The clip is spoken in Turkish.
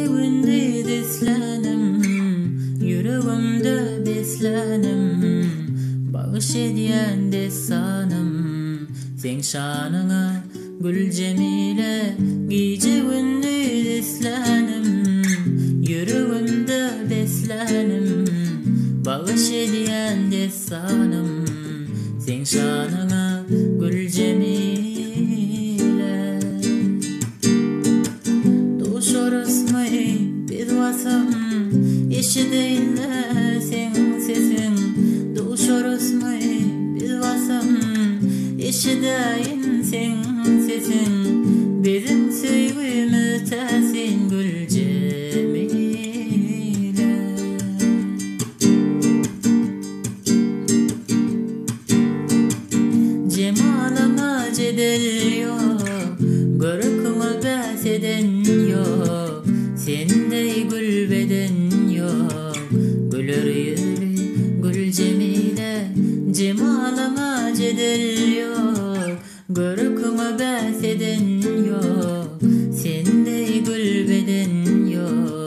Gece gündüz eslenim, yüreğimde beslenim. Bağış ediyen destanım, sen şanına gül cemile. Gece gündüz eslenim, yüreğimde beslenim. Bağış ediyen destanım, sen şanına gül cemile. Duş orasmayı bir vasım, eşideyinle senin sesin. Duş orasmayı bir vasım, eşideyin senin sesin. Bizim sevgimi tersin gül cemile. Cemalına cedel yok, görküme bahseden yok. Sende gül beden yok, gülür yüzlü gül cemile. Cemalına cedel yok, görküme bahseden yok. Sende gül beden yok.